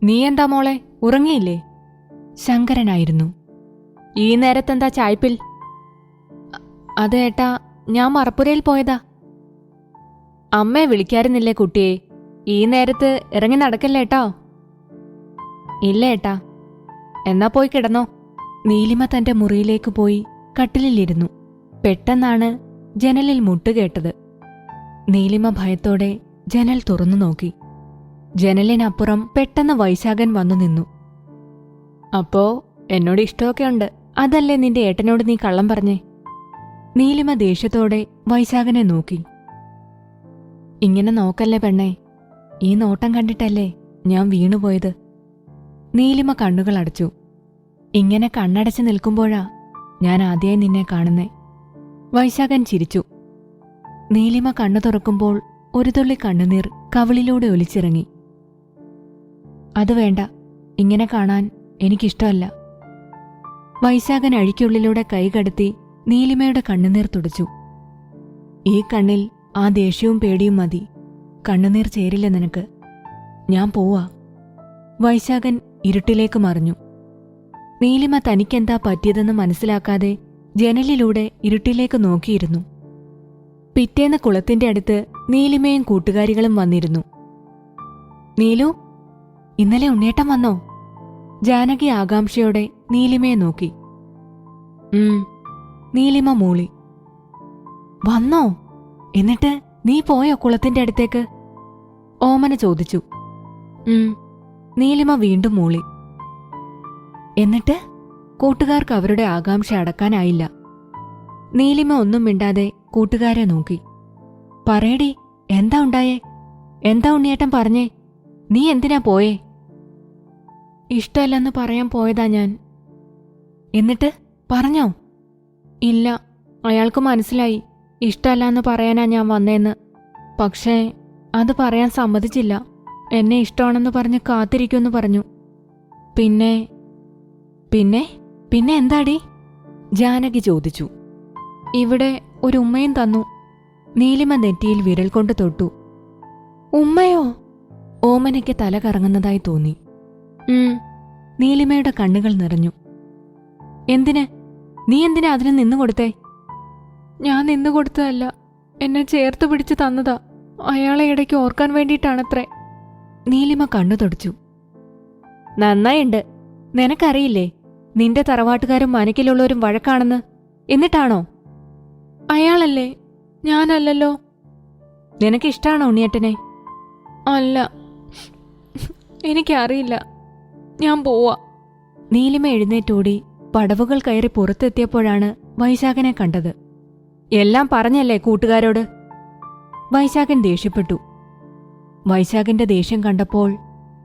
നീ എന്താ മോളെ, ഉറങ്ങിയില്ലേ? ശങ്കരനായിരുന്നു. ഈ നേരത്തെന്താ ചായ്പിൽ? അത് ഏട്ടാ, ഞാൻ മറപ്പുരയിൽ പോയതാ. അമ്മയെ വിളിക്കാറുന്നില്ലേ കുട്ടിയെ? ഈ നേരത്ത് ഇറങ്ങി നടക്കല്ലേട്ടോ. ഇല്ല ഏട്ടാ. എന്നാ പോയി കിടന്നോ. നീലിമ തന്റെ മുറിയിലേക്ക് പോയി കട്ടിലിലിരുന്നു. പെട്ടെന്നാണ് ജനലിൽ മുട്ടുകേട്ടത്. നീലിമ ഭയത്തോടെ ജനൽ തുറന്നു നോക്കി. ജനലിനപ്പുറം പെട്ടെന്ന് വൈശാഖൻ വന്നു നിന്നു. അപ്പോ എന്നോട് ഇഷ്ടമൊക്കെ ഉണ്ട്, അതല്ലേ നിന്റെ ഏട്ടനോട് നീ കള്ളം പറഞ്ഞേ? നീലിമ ദേഷ്യത്തോടെ വൈശാഖനെ നോക്കി. ഇങ്ങനെ നോക്കല്ലേ പെണ്ണേ, ഈ നോട്ടം കണ്ടിട്ടല്ലേ ഞാൻ വീണുപോയത്. നീലിമ കണ്ണുകൾ അടച്ചു. ഇങ്ങനെ കണ്ണടച്ച് നിൽക്കുമ്പോഴാ ഞാൻ ആദ്യമായി നിന്നെ കാണുന്നേ. വൈശാഖൻ ചിരിച്ചു. നീലിമ കണ്ണു തുറക്കുമ്പോൾ ഒരു തുള്ളി കണ്ണുനീർ കവിളിലൂടെ ഒലിച്ചിറങ്ങി. അത് വേണ്ട, ഇങ്ങനെ കാണാൻ എനിക്കിഷ്ടമല്ല. വൈശാഖൻ അഴിക്കുള്ളിലൂടെ കൈകടത്തി നീലിമയുടെ കണ്ണുനീർ തുടച്ചു. ഈ കണ്ണിൽ ആ ദേഷ്യവും പേടിയും മതി, കണ്ണുനീർ ചേരില്ല നിനക്ക്. ഞാൻ പോവാ. വൈശാഖൻ ഇരുട്ടിലേക്ക് മറിഞ്ഞു. നീലിമ തനിക്കെന്താ പറ്റിയതെന്ന് മനസ്സിലാക്കാതെ ജനലിലൂടെ ഇരുട്ടിലേക്ക് നോക്കിയിരുന്നു. പിറ്റേന്ന് കുളത്തിന്റെ അടുത്ത് നീലിമയും കൂട്ടുകാരികളും വന്നിരുന്നു. നീലു, ഇന്നലെ ഉണ്ണേട്ടൻ വന്നോ? ജാനകി ആകാംക്ഷയോടെ നീലിമയെ നോക്കി. നീലിമ മൂളി. വന്നോ? എന്നിട്ട് നീ പോയോ കുളത്തിന്റെ അടുത്തേക്ക്? ഓമന ചോദിച്ചു. നീലിമ വീണ്ടും മൂളി. എന്നിട്ട് കൂട്ടുകാർക്ക് അവരുടെ ആകാംക്ഷ അടക്കാനായില്ല. നീലിമ ഒന്നും മിണ്ടാതെ കൂട്ടുകാരെ നോക്കി. പറയടി, എന്താ ഉണ്ടായേ? എന്താ ഉണ്ണിയേട്ടൻ പറഞ്ഞേ? നീ എന്തിനാ പോയേ? ഇഷ്ടമല്ലെന്ന് പറയാൻ പോയതാ ഞാൻ. എന്നിട്ട് പറഞ്ഞോ? ഇല്ല, അയാൾക്ക് മനസ്സിലായി ഇഷ്ടമല്ലെന്ന് പറയാനാ ഞാൻ വന്നേന്ന്. പക്ഷേ അത് പറയാൻ സമ്മതിച്ചില്ല. എന്നെ ഇഷ്ടമാണെന്ന് പറഞ്ഞ് കാത്തിരിക്കുമെന്ന് പറഞ്ഞു. പിന്നെ പിന്നെ പിന്നെ എന്താടി? ജാനകി ചോദിച്ചു. ഇവിടെ ഒരു ഉമ്മയും തന്നു. നീലിമ നെറ്റിയിൽ വിരൽ കൊണ്ട് തൊട്ടു. ഉമ്മയോ? ഓമനയ്ക്ക് തല കറങ്ങുന്നതായി തോന്നി. നീലിമയുടെ കണ്ണുകൾ നിറഞ്ഞു. എന്തിന്? നീ എന്തിനാ അതിന് നിന്നുകൊടുത്തേ? ഞാൻ നിന്നുകൊടുത്തതല്ല, എന്നെ ചേർത്ത് പിടിച്ച് തന്നതാ. അയാളെ ഇടയ്ക്ക് ഓർക്കാൻ വേണ്ടിയിട്ടാണത്രേ. നീലിമ കണ്ണു തുടച്ചു. നന്നായിണ്ട്. നിനക്കറിയില്ലേ നിന്റെ തറവാട്ടുകാരും മനക്കിലുള്ളവരും വഴക്കാണെന്ന്? എന്നിട്ടാണോ? അയാളല്ലേ, ഞാനല്ലല്ലോ. നിനക്കിഷ്ടാണോ ഉണ്ണിയേട്ടനെ? അല്ല, എനിക്കറിയില്ല. ഞാൻ പോവാ. നീലിമ എഴുന്നേറ്റോടി പടവുകൾ കയറി പുറത്തെത്തിയപ്പോഴാണ് വൈശാഖനെ കണ്ടത്. എല്ലാം പറഞ്ഞല്ലേ കൂട്ടുകാരോട്? വൈശാഖൻ ദേഷ്യപ്പെട്ടു. വൈശാഖന്റെ ദേഷ്യം കണ്ടപ്പോൾ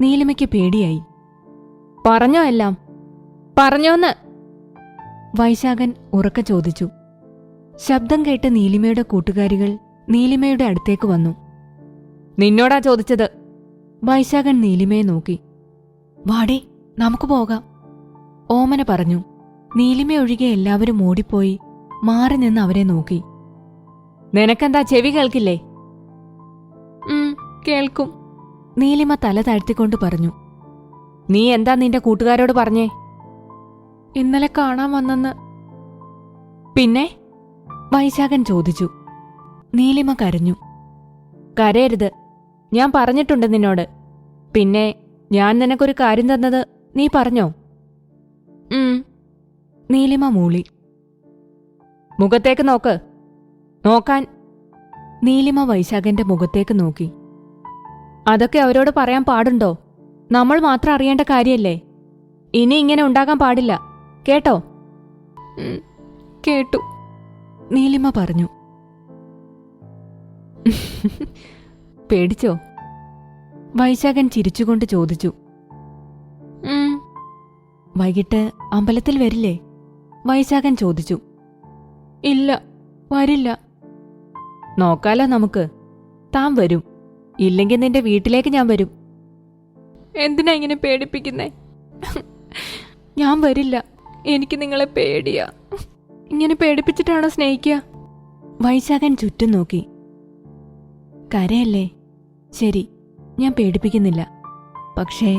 നീലിമയ്ക്ക് പേടിയായി. പറഞ്ഞോ എല്ലാം? പറഞ്ഞോന്ന് വൈശാഖൻ ഉറക്കെ ചോദിച്ചു. ശബ്ദം കേട്ട് നീലിമയുടെ കൂട്ടുകാരികൾ നീലിമയുടെ അടുത്തേക്ക് വന്നു. നിന്നോടാ ചോദിച്ചത്. വൈശാഖൻ നീലിമയെ നോക്കി. വാടേ, നമുക്ക് പോകാം, ഓമന പറഞ്ഞു. നീലിമ ഒഴികെ എല്ലാവരും ഓടിപ്പോയി മാറി നിന്ന് അവരെ നോക്കി. നിനക്കെന്താ, ചെവി കേൾക്കില്ലേ? കേൾക്കും. നീലിമ തല താഴ്ത്തിക്കൊണ്ട് പറഞ്ഞു. നീ എന്താ നിന്റെ കൂട്ടുകാരോട് പറഞ്ഞേ? ഇന്നലെ കാണാൻ വന്നെന്ന്. പിന്നെ? വൈശാഖൻ ചോദിച്ചു. നീലിമ കരഞ്ഞു. കരയരുത്, ഞാൻ പറഞ്ഞിട്ടുണ്ട് നിന്നോട്. പിന്നെ ഞാൻ നിനക്കൊരു കാര്യം തന്നത് നീ പറഞ്ഞോ? നീലിമ മൂളി. മുഖത്തേക്ക് നോക്ക്. നോക്കാൻ. നീലിമ വൈശാഖന്റെ മുഖത്തേക്ക് നോക്കി. അതൊക്കെ അവരോട് പറയാൻ പാടുണ്ടോ? നമ്മൾ മാത്രം അറിയേണ്ട കാര്യല്ലേ? ഇനി ഇങ്ങനെ ഉണ്ടാകാൻ പാടില്ല, കേട്ടോ? കേട്ടു, നീലിമ പറഞ്ഞു. പേടിച്ചോ? വൈശാഖൻ ചിരിച്ചുകൊണ്ട് ചോദിച്ചു. വൈകിട്ട് അമ്പലത്തിൽ വരില്ലേ? വൈശാഖൻ ചോദിച്ചു. ഇല്ല, വരില്ല. നോക്കാലോ നമുക്ക്. താൻ വരും, ഇല്ലെങ്കിൽ നിന്റെ വീട്ടിലേക്ക് ഞാൻ വരും. എന്തിനാ ഇങ്ങനെ പേടിപ്പിക്കുന്നേ? ഞാൻ വരില്ല, എനിക്ക് നിങ്ങളെ പേടിയാ. ഇങ്ങനെ പേടിപ്പിച്ചിട്ടാണോ സ്നേഹിക്കുക? വൈശാഖൻ ചുറ്റും നോക്കി. കരയല്ലേ? ശരി, ഞാൻ പേടിപ്പിക്കുന്നില്ല. പക്ഷേ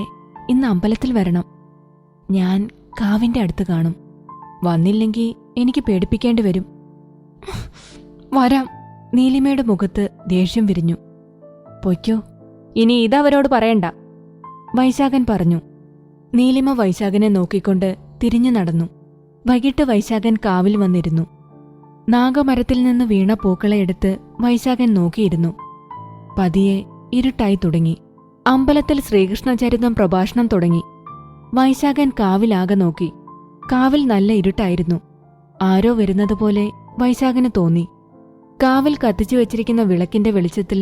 ഇന്ന് അമ്പലത്തിൽ വരണം. ഞാൻ കാവിന്റെ അടുത്ത് കാണും. വന്നില്ലെങ്കിൽ എനിക്ക് പേടിപ്പിക്കേണ്ടി വരും. വരാം. നീലിമയുടെ മുഖത്ത് ദേഷ്യം വിരിഞ്ഞു. പൊയ്ക്കോ, ഇനി ഇതവരോട് പറയണ്ട, വൈശാഖൻ പറഞ്ഞു. നീലിമ വൈശാഖനെ നോക്കിക്കൊണ്ട് തിരിഞ്ഞു നടന്നു. വൈകിട്ട് വൈശാഖൻ കാവിൽ വന്നിരുന്നു. നാഗമരത്തിൽ നിന്ന് വീണ പൂക്കളെ എടുത്ത് വൈശാഖൻ നോക്കിയിരുന്നു. പതിയെ ഇരുട്ടായി തുടങ്ങി. അമ്പലത്തിൽ ശ്രീകൃഷ്ണചരിതം പ്രഭാഷണം തുടങ്ങി. വൈശാഖൻ കാവിലാകെ നോക്കി. കാവിൽ നല്ല ഇരുട്ടായിരുന്നു. ആരോ വരുന്നതുപോലെ വൈശാഖന് തോന്നി. കാവിൽ കത്തിച്ചു വച്ചിരിക്കുന്ന വിളക്കിന്റെ വെളിച്ചത്തിൽ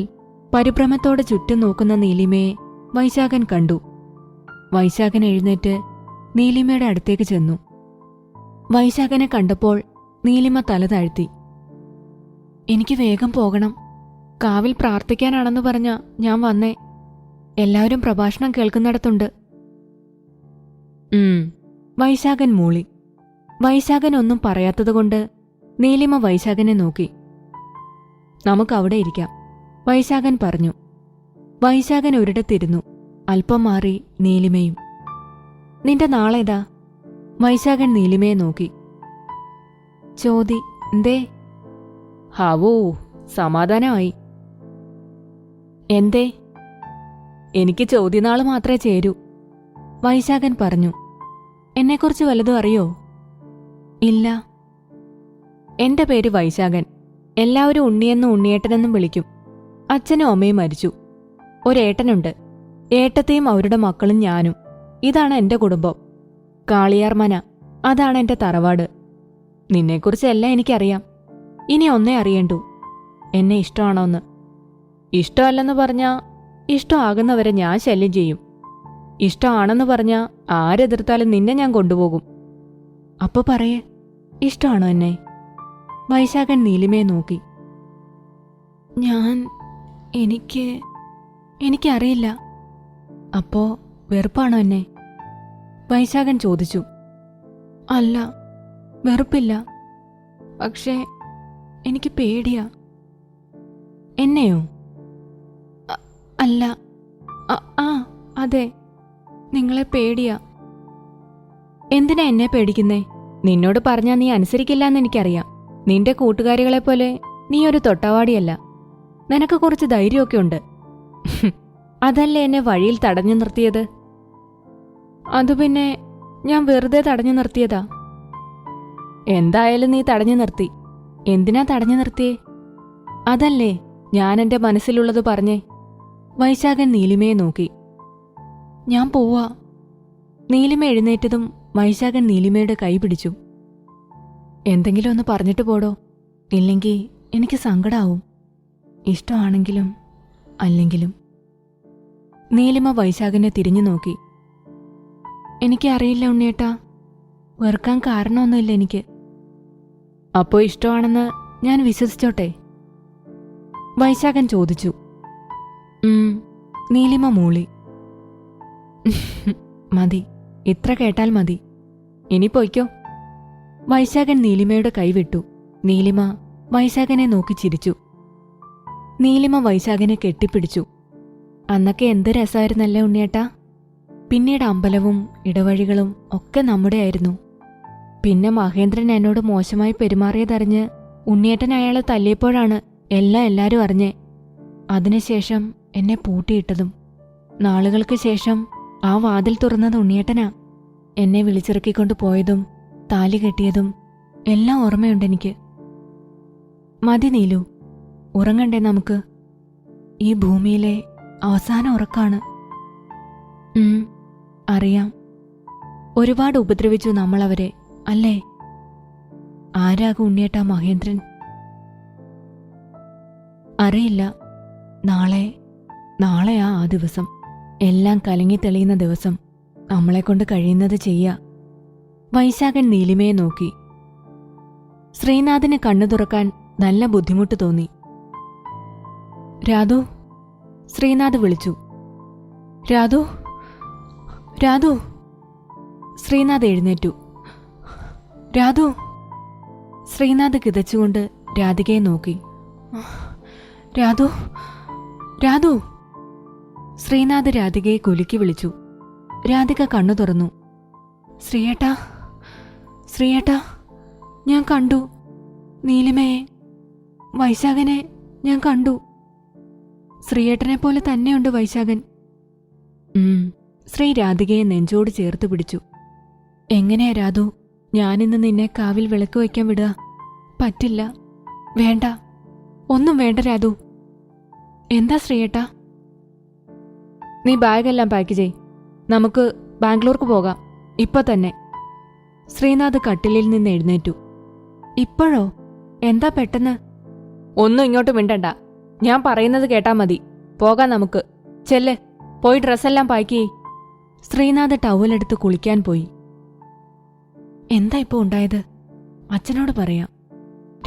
പരിഭ്രമത്തോടെ ചുറ്റും നോക്കുന്ന നീലിമയെ വൈശാഖൻ കണ്ടു. വൈശാഖൻ എഴുന്നേറ്റ് നീലിമയുടെ അടുത്തേക്ക് ചെന്നു. വൈശാഖനെ കണ്ടപ്പോൾ നീലിമ തല താഴ്ത്തി. എനിക്ക് വേഗം പോകണം. കാവിൽ പ്രാർത്ഥിക്കാനാണെന്ന് പറഞ്ഞ ഞാൻ വന്നേ. എല്ലാവരും പ്രഭാഷണം കേൾക്കുന്നിടത്തുണ്ട്. വൈശാഖൻ മൂളി. വൈശാഖൻ ഒന്നും പറയാത്തതുകൊണ്ട് നീലിമ വൈശാഖനെ നോക്കി. നമുക്കവിടെ ഇരിക്കാം, വൈശാഖൻ പറഞ്ഞു. വൈശാഖൻ ഒരിടത്തിരുന്നു. അല്പം മാറി നീലിമയും. നിന്റെ നാളേതാ? വൈശാഖൻ നീലിമയെ നോക്കി. ചോദി എന്തേ? ഹാവൂ, സമാധാനമായി. എന്തേ? എനിക്ക് ചോദ്യനാള് മാത്രമേ ചേരൂ, വൈശാഖൻ പറഞ്ഞു. എന്നെക്കുറിച്ച് വല്ലതും അറിയോ? ഇല്ല. എന്റെ പേര് വൈശാഖൻ. എല്ലാവരും ഉണ്ണിയെന്നും ഉണ്ണിയേട്ടനെന്നും വിളിക്കും. അച്ഛനും അമ്മയും മരിച്ചു. ഒരേട്ടനുണ്ട്. ഏട്ടത്തെയും അവരുടെ മക്കളും ഞാനും. ഇതാണ് എന്റെ കുടുംബം. കാളിയാർമന, അതാണ് എന്റെ തറവാട്. നിന്നെക്കുറിച്ചെല്ലാം എനിക്കറിയാം. ഇനി ഒന്നേ അറിയണ്ടു, എന്നെ ഇഷ്ടമാണോന്ന്. ഇഷ്ടമല്ലെന്ന് പറഞ്ഞാ ഇഷ്ടമാകുന്നവരെ ഞാൻ ശല്യം ചെയ്യും. ഇഷ്ടമാണെന്ന് പറഞ്ഞാ ആരെതിർത്താലും നിന്നെ ഞാൻ കൊണ്ടുപോകും. അപ്പൊ പറയേ, ഇഷ്ടമാണോ എന്നെ? വൈശാഖൻ നീലിമയെ നോക്കി. എനിക്കറിയില്ല. അപ്പോ വെറുപ്പാണോ എന്നെ? വൈശാഖൻ ചോദിച്ചു. അല്ല, വെറുപ്പില്ല. പക്ഷേ എനിക്ക് പേടിയാ. എന്നെയോ? അല്ല, അതെ, നിങ്ങളെ പേടിയാ. എന്തിനാ എന്നെ പേടിക്കുന്നേ? നിന്നോട് പറഞ്ഞാ നീ അനുസരിക്കില്ലെന്ന് എനിക്കറിയാം. നിന്റെ കൂട്ടുകാരികളെപ്പോലെ നീ ഒരു തൊട്ടവാടിയല്ല. നിനക്ക് കുറച്ച് ധൈര്യമൊക്കെ ഉണ്ട്. അതല്ലേ എന്നെ വഴിയിൽ തടഞ്ഞു നിർത്തിയത്? അതുപിന്നെ ഞാൻ വെറുതെ തടഞ്ഞു നിർത്തിയതാ. എന്തായാലും നീ തടഞ്ഞു നിർത്തി. എന്തിനാ തടഞ്ഞു നിർത്തിയേ? അതല്ലേ ഞാൻ എന്റെ മനസ്സിലുള്ളത് പറഞ്ഞേ. വൈശാഖൻ നീലിമയെ നോക്കി. ഞാൻ പോവാ. നീലിമ എഴുന്നേറ്റതും വൈശാഖൻ നീലിമയുടെ കൈ പിടിച്ചു. എന്തെങ്കിലും ഒന്ന് പറഞ്ഞിട്ട് പോടോ, ഇല്ലെങ്കിൽ എനിക്ക് സങ്കടാവും. ഇഷ്ടമാണെങ്കിലും അല്ലെങ്കിലും. നീലിമ വൈശാഖനെ തിരിഞ്ഞു നോക്കി. എനിക്കറിയില്ല ഉണ്ണിയേട്ടാ, വെറുക്കാൻ കാരണമൊന്നുമില്ല എനിക്ക്. അപ്പോ ഇഷ്ടമാണെന്ന് ഞാൻ വിശ്വസിച്ചോട്ടെ? വൈശാഖൻ ചോദിച്ചു. നീലിമ മൂളി. മതി, ഇത്ര കേട്ടാൽ മതി. ഇനി പൊയ്ക്കോ. വൈശാഖൻ നീലിമയുടെ കൈവിട്ടു. നീലിമ വൈശാഖനെ നോക്കി ചിരിച്ചു. നീലിമ വൈശാഖനെ കെട്ടിപ്പിടിച്ചു. അന്നൊക്കെ എന്ത് രസമായിരുന്നല്ലേ ഉണ്ണിയേട്ടാ. പിന്നീട് അമ്പലവും ഇടവഴികളും ഒക്കെ നമ്മുടെ ആയിരുന്നു. പിന്നെ മഹേന്ദ്രൻ എന്നോട് മോശമായി പെരുമാറിയതറിഞ്ഞ് ഉണ്ണിയേട്ടൻ അയാളെ തല്ലിയപ്പോഴാണ് എല്ലാരും അറിഞ്ഞേ. അതിനുശേഷം എന്നെ പൂട്ടിയിട്ടതും നാളുകൾക്ക് ശേഷം ആ വാതിൽ തുറന്നത് ഉണ്ണിയേട്ടനാ. എന്നെ വിളിച്ചിറക്കിക്കൊണ്ട് പോയതും താലി കെട്ടിയതും എല്ലാം ഓർമ്മയുണ്ടെനിക്ക്. മതി നീലു, ഉറങ്ങണ്ടേ നമുക്ക്? ഈ ഭൂമിയിലെ അവസാന ഉറക്കാണ്. അറിയാം. ഒരുപാട് ഉപദ്രവിച്ചു നമ്മളവരെ, അല്ലേ? ആരാകും ഉണ്ണിയേട്ടാ മഹേന്ദ്രൻ? അറിയില്ല. നാളെയാ ആ ദിവസം. എല്ലാം കലങ്ങി തെളിയുന്ന ദിവസം. നമ്മളെക്കൊണ്ട് കഴിയുന്നത് ചെയ്യാ. വൈശാഖൻ നീലിമയെ നോക്കി. ശ്രീനാഥിന് കണ്ണു തുറക്കാൻ നല്ല ബുദ്ധിമുട്ട് തോന്നി. രാധു, ശ്രീനാഥ് വിളിച്ചു. രാധു, രാധു. ശ്രീനാഥ് എഴുന്നേറ്റു. രാധു. ശ്രീനാഥ് കിതച്ചുകൊണ്ട് രാധികയെ നോക്കി. രാധു, രാധു. ശ്രീനാഥ് രാധികയെ കുലുക്കി വിളിച്ചു. രാധിക കണ്ണു തുറന്നു. ശ്രീയേട്ടാ, ശ്രീയേട്ടാ, ഞാൻ കണ്ടു. നീലിമയെ, വൈശാഖനെ ഞാൻ കണ്ടു. ശ്രീയേട്ടനെ പോലെ തന്നെയുണ്ട് വൈശാഖൻ. ശ്രീ രാധികയെ നെഞ്ചോട് ചേർത്ത് പിടിച്ചു. എങ്ങനെയാ രാധു, ഞാനിന്ന് നിന്നെ കാവിൽ വിളക്ക് വയ്ക്കാൻ വിടുക? പറ്റില്ല. വേണ്ട, ഒന്നും വേണ്ട രാധു. എന്താ ശ്രീയേട്ടാ? നീ ബാഗെല്ലാം പാക്ക് ചെയ്, നമുക്ക് ബാംഗ്ലൂർക്ക് പോകാം ഇപ്പൊ തന്നെ. ശ്രീനാഥ് കട്ടിലിൽ നിന്ന് എഴുന്നേറ്റു. ഇപ്പോഴോ? എന്താ പെട്ടെന്ന്? ഒന്നും ഇങ്ങോട്ട് മിണ്ടണ്ട, ഞാൻ പറയുന്നത് കേട്ടാ മതി. പോകാം നമുക്ക്. ചെല്ല്, പോയി ഡ്രസ്സെല്ലാം പാക്ക് ചെയ്. ശ്രീനാഥ് ടവലെടുത്ത് കുളിക്കാൻ പോയി. എന്താ ഇപ്പോ ഉണ്ടായത്? അച്ഛനോട് പറയാം.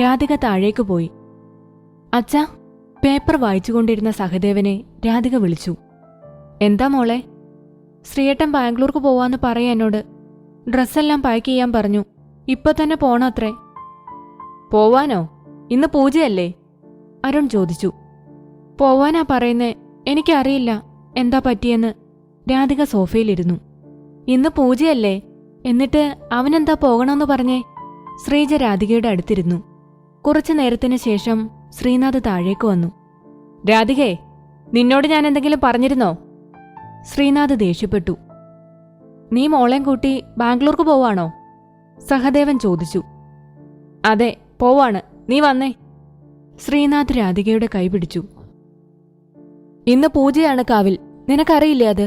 രാധിക താഴേക്ക് പോയി. അച്ഛാ, പേപ്പർ വായിച്ചുകൊണ്ടിരുന്ന സഹദേവനെ രാധിക വിളിച്ചു. എന്താ മോളെ? ശ്രീയേട്ടൻ ബാംഗ്ലൂർക്ക് പോവാന്ന് പറയാ എന്നോട്. ഡ്രസ്സെല്ലാം പാക്ക് ചെയ്യാൻ പറഞ്ഞു. ഇപ്പൊ തന്നെ പോണത്രേ. പോവാനോ? ഇന്ന് പൂജയല്ലേ? അരുൺ ചോദിച്ചു. പോവാനാ പറയുന്നേ. എനിക്കറിയില്ല എന്താ പറ്റിയെന്ന്. രാധിക സോഫയിലിരുന്നു. ഇന്ന് പൂജയല്ലേ, എന്നിട്ട് അവനെന്താ പോകണമെന്ന് പറഞ്ഞേ? ശ്രീജ രാധികയുടെ അടുത്തിരുന്നു. കുറച്ചു നേരത്തിന് ശേഷം ശ്രീനാഥ് താഴേക്ക് വന്നു. രാധികേ, നിന്നോട് ഞാൻ എന്തെങ്കിലും പറഞ്ഞിരുന്നോ? ശ്രീനാഥ് ദേഷ്യപ്പെട്ടു. നീ മോളെയും കൂട്ടി ബാംഗ്ലൂർക്ക് പോവാണോ? സഹദേവൻ ചോദിച്ചു. അതെ, പോവാണ്. നീ വന്നേ. ശ്രീനാഥ് രാധികയുടെ കൈ പിടിച്ചു. ഇന്ന് പൂജയാണ് കാവിൽ, നിനക്കറിയില്ലേ അത്?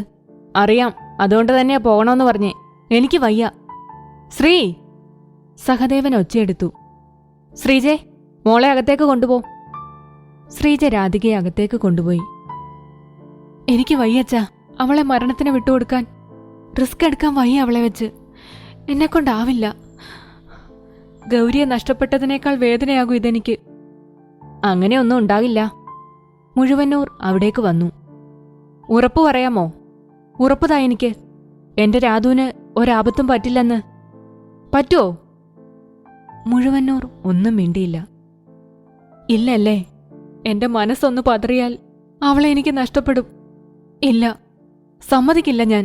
അറിയാം, അതുകൊണ്ട് തന്നെയാ പോകണമെന്ന് പറഞ്ഞേ. എനിക്ക് വയ്യ. ശ്രീ! സഹദേവൻ ഒച്ചയെടുത്തു. ശ്രീജെ, മോളെ അകത്തേക്ക് കൊണ്ടുപോ. ശ്രീജ രാധികയെ അകത്തേക്ക് കൊണ്ടുപോയി. എനിക്ക് വയ്യച്ചാ അവളെ മരണത്തിന് വിട്ടുകൊടുക്കാൻ. റിസ്ക് എടുക്കാൻ വയ്യ അവളെ വെച്ച്. എന്നെക്കൊണ്ടാവില്ല. ഗൗരിയെ നഷ്ടപ്പെട്ടതിനേക്കാൾ വേദനയാകും ഇതെനിക്ക്. അങ്ങനെയൊന്നും ഉണ്ടാകില്ല. മുഴുവന്നൂർ അവിടേക്ക് വന്നു. ഉറപ്പു പറയാമോ? ഉറപ്പുതാ എനിക്ക്. എന്റെ രാധുവിന് ഒരാപത്തും പറ്റില്ലെന്ന്. പറ്റുമോ? മുഴുവന്നൂർ ഒന്നും മിണ്ടിയില്ല. ഇല്ലല്ലേ? എന്റെ മനസ്സൊന്ന് പതറിയാൽ അവളെ എനിക്ക് നഷ്ടപ്പെടും. ഇല്ല, സമ്മതിക്കില്ല ഞാൻ.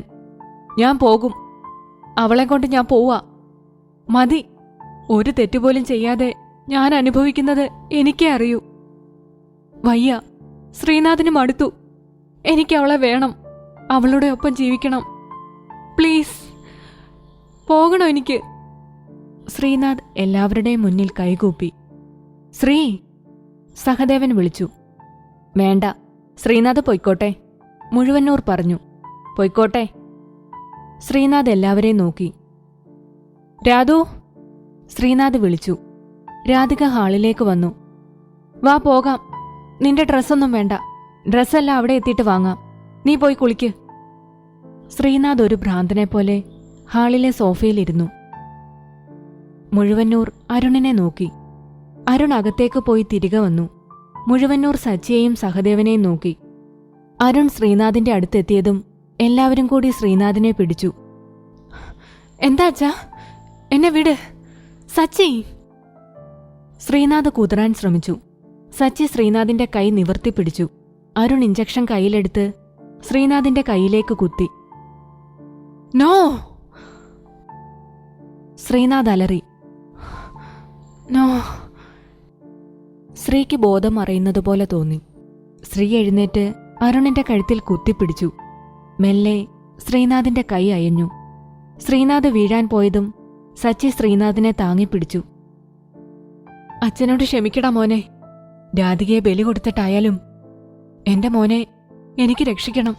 ഞാൻ പോകും. അവളെ കൊണ്ട് ഞാൻ പോവാ. മതി. ഒരു തെറ്റുപോലും ചെയ്യാതെ ഞാൻ അനുഭവിക്കുന്നത് എനിക്കേ അറിയൂ. വയ്യ. ശ്രീനാഥിന് മടുത്തു. എനിക്ക് അവളെ വേണം. അവളുടെ ഒപ്പം ജീവിക്കണം. പ്ലീസ്, പോകണോ എനിക്ക്? ശ്രീനാഥ് എല്ലാവരുടെയും മുന്നിൽ കൈകൂപ്പി. ശ്രീ! സഹദേവൻ വിളിച്ചു. വേണ്ട, ശ്രീനാഥ് പൊയ്ക്കോട്ടെ. മുഴുവന്നൂർ പറഞ്ഞു. പൊയ്ക്കോട്ടെ. ശ്രീനാഥ് എല്ലാവരെയും നോക്കി. രാധു! ശ്രീനാഥ് വിളിച്ചു. രാധിക ഹാളിലേക്ക് വന്നു. വാ പോകാം. നിന്റെ ഡ്രസ്സൊന്നും വേണ്ട. ഡ്രസ്സെല്ലാം അവിടെ എത്തിയിട്ട് വാങ്ങാം. നീ പോയി കുളിക്ക്. ശ്രീനാഥ് ഒരു ഭ്രാന്തനെ പോലെ ഹാളിലെ സോഫയിലിരുന്നു. മുഴുവന്നൂർ അരുണിനെ നോക്കി. അരുൺ അകത്തേക്ക് പോയി തിരികെ വന്നു. മുഴുവന്നൂർ സച്ചിയെയും സഹദേവനെയും നോക്കി. അരുൺ ശ്രീനാഥിന്റെ അടുത്തെത്തിയതും എല്ലാവരും കൂടി ശ്രീനാഥിനെ പിടിച്ചു. എന്താ അച്ഛാ? എന്നെ വിട്. സച്ചി! ശ്രീനാഥ് കുതറാൻ ശ്രമിച്ചു. സച്ചി ശ്രീനാഥിന്റെ കൈ നിവർത്തിപ്പിടിച്ചു. അരുൺ ഇഞ്ചക്ഷൻ കയ്യിലെടുത്ത് ശ്രീനാഥിന്റെ കൈയിലേക്ക് കുത്തി. നോ! ശ്രീനാഥ് അലറി. നോ! ശ്രീക്ക് ബോധം അറിയുന്നതുപോലെ തോന്നി. ശ്രീ എഴുന്നേറ്റ് അരുണിന്റെ കഴുത്തിൽ കുത്തിപ്പിടിച്ചു. മെല്ലെ ശ്രീനാഥിന്റെ കൈ അയഞ്ഞു. ശ്രീനാഥ് വീഴാൻ പോയതും സച്ചി ശ്രീനാഥിനെ താങ്ങിപ്പിടിച്ചു. അച്ഛനോട് ക്ഷമിക്കടാ മോനെ. രാധികയെ ബലി കൊടുത്തിട്ടായാലും എന്റെ മോനെ എനിക്ക് രക്ഷിക്കണം.